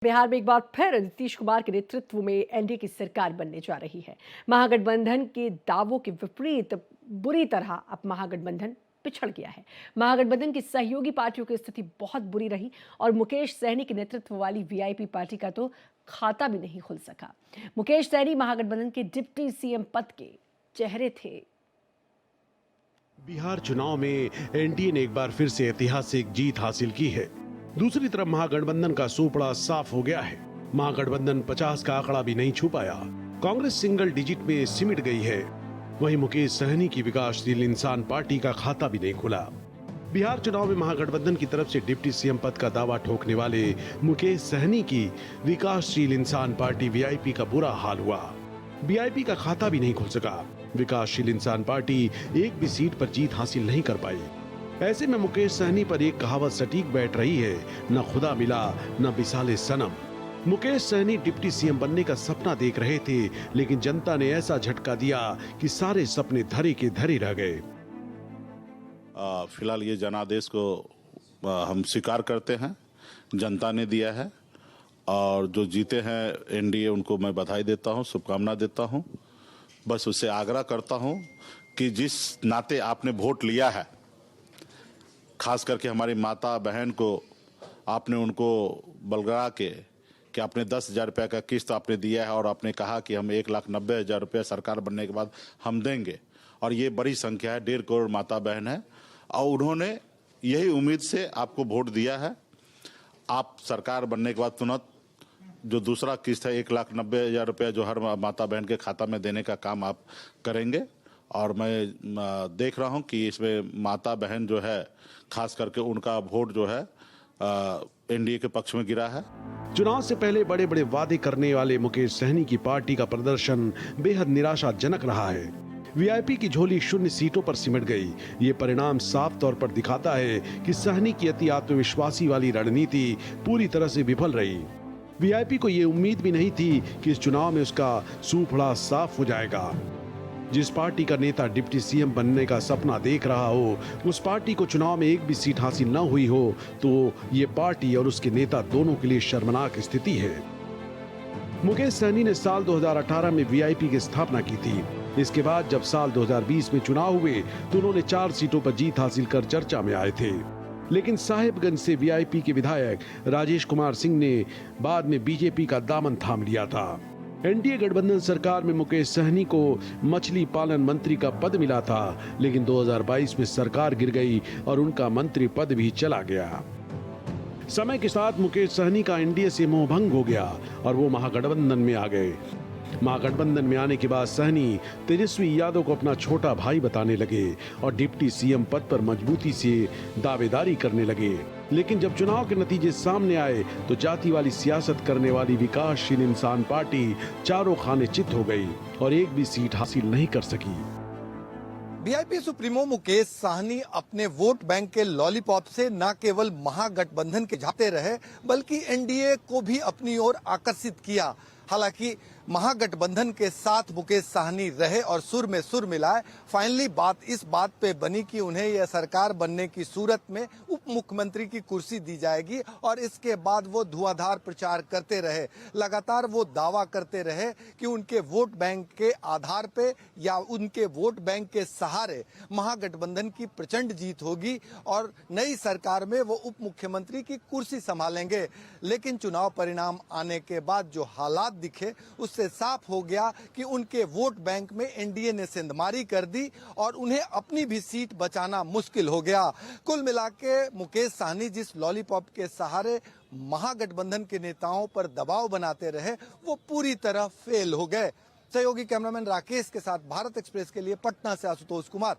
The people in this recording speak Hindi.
बिहार में एक बार फिर नीतीश कुमार के नेतृत्व में एनडीए की सरकार बनने जा रही है। महागठबंधन के दावों के विपरीत बुरी तरह अब महागठबंधन पिछड़ गया है। महागठबंधन की सहयोगी पार्टियों की स्थिति बहुत बुरी रही और मुकेश सहनी के नेतृत्व वाली वीआईपी पार्टी का तो खाता भी नहीं खुल सका। मुकेश सहनी महागठबंधन के डिप्टी सीएम पद के चेहरे थे। बिहार चुनाव में एनडीए ने एक बार फिर से ऐतिहासिक जीत हासिल की है। दूसरी तरफ महागठबंधन का सोपड़ा साफ हो गया है। महागठबंधन 50 का आंकड़ा भी नहीं छू पाया। कांग्रेस सिंगल डिजिट में सिमट गई है। वहीं मुकेश सहनी की विकासशील इंसान पार्टी का खाता भी नहीं खुला। बिहार चुनाव में महागठबंधन की तरफ से डिप्टी सीएम पद का दावा ठोकने वाले मुकेश सहनी की विकासशील इंसान पार्टी वीआईपी का बुरा हाल हुआ। वीआईपी का खाता भी नहीं खुल सका। विकासशील इंसान पार्टी एक भी सीट पर जीत हासिल नहीं कर पाई। ऐसे में मुकेश सहनी पर एक कहावत सटीक बैठ रही है, न खुदा मिला न विसाले सनम। मुकेश सहनी डिप्टी सीएम बनने का सपना देख रहे थे, लेकिन जनता ने ऐसा झटका दिया कि सारे सपने धरे के धरे रह गए। फिलहाल ये जनादेश को हम स्वीकार करते हैं, जनता ने दिया है और जो जीते हैं एनडीए उनको मैं बधाई देता हूं, शुभकामना देता हूं। बस उससे आग्रह करता हूं कि जिस नाते आपने वोट लिया है, खास करके हमारी माता बहन को आपने उनको बलगरा के कि आपने 10,000 रुपये का किस्त आपने दिया है और आपने कहा कि हम 1,90,000 रुपये सरकार बनने के बाद हम देंगे, और ये बड़ी संख्या है, 1.5 करोड़ माता बहन है और उन्होंने यही उम्मीद से आपको वोट दिया है। आप सरकार बनने के बाद तुरंत जो दूसरा किस्त है 1,90,000 रुपये जो हर माता बहन के खाता में देने का काम आप करेंगे, और मैं देख रहा हूं कि इसमें माता बहन जो है खास करके उनका वोट जो है एनडीए के पक्ष में गिरा है। चुनाव से पहले बड़े बड़े वादे करने वाले मुकेश सहनी की पार्टी का प्रदर्शन बेहद निराशाजनक रहा है। वीआईपी की झोली 0 सीटों पर सिमट गई। ये परिणाम साफ तौर पर दिखाता है कि सहनी की अति आत्मविश्वासी वाली रणनीति पूरी तरह से विफल रही। वीआईपी को ये उम्मीद भी नहीं थी कि इस चुनाव में उसका सूफड़ा साफ हो जाएगा। जिस पार्टी का नेता डिप्टी सीएम बनने का सपना देख रहा हो, उस पार्टी को चुनाव में एक भी सीट हासिल न हुई हो, तो ये पार्टी और उसके नेता दोनों के लिए शर्मनाक स्थिति है। मुकेश सहनी ने साल 2018 में वीआईपी की स्थापना की थी। इसके बाद जब साल 2020 में चुनाव हुए तो उन्होंने 4 सीटों पर जीत हासिल कर चर्चा में आए थे। लेकिन साहिबगंज से वीआईपी के विधायक राजेश कुमार सिंह ने बाद में बीजेपी का दामन थाम लिया था। एनडीए गठबंधन सरकार में मुकेश सहनी को मछली पालन मंत्री का पद मिला था, लेकिन 2022 में सरकार गिर गई और उनका मंत्री पद भी चला गया। समय के साथ मुकेश सहनी का एनडीए से मोहभंग हो गया और वो महागठबंधन में आ गए। महागठबंधन में आने के बाद सहनी तेजस्वी यादव को अपना छोटा भाई बताने लगे और डिप्टी सीएम पद पर मजबूती से दावेदारी करने लगे। लेकिन जब चुनाव के नतीजे सामने आए तो जाति वाली सियासत करने वाली विकासशील इंसान पार्टी चारों खाने चित हो गई और एक भी सीट हासिल नहीं कर सकी। वीआईपी सुप्रीमो मुकेश सहनी अपने वोट बैंक के लॉलीपॉप से न केवल महागठबंधन के झाते रहे, बल्कि एनडीए को भी अपनी ओर आकर्षित किया। हालांकि महागठबंधन के साथ मुकेश सहनी रहे और सुर में सुर मिलाए। फाइनली बात इस बात पे बनी कि उन्हें यह सरकार बनने की सूरत में उप मुख्यमंत्री की कुर्सी दी जाएगी, और इसके बाद वो धुआंधार प्रचार करते रहे। लगातार वो दावा करते रहे कि उनके वोट बैंक के आधार पे या उनके वोट बैंक के सहारे महागठबंधन की प्रचंड जीत होगी और नई सरकार में वो उप मुख्यमंत्री की कुर्सी संभालेंगे। लेकिन चुनाव परिणाम आने के बाद जो हालात दिखे उससे साफ हो गया कि उनके वोट बैंक में एनडीए ने सेंधमारी कर दी और उन्हें अपनी भी सीट बचाना मुश्किल हो गया। कुल मिला के मुकेश सहनी जिस लॉलीपॉप के सहारे महागठबंधन के नेताओं पर दबाव बनाते रहे, वो पूरी तरह फेल हो गए। सहयोगी कैमरामैन राकेश के साथ भारत एक्सप्रेस के लिए पटना से आशुतोष कुमार।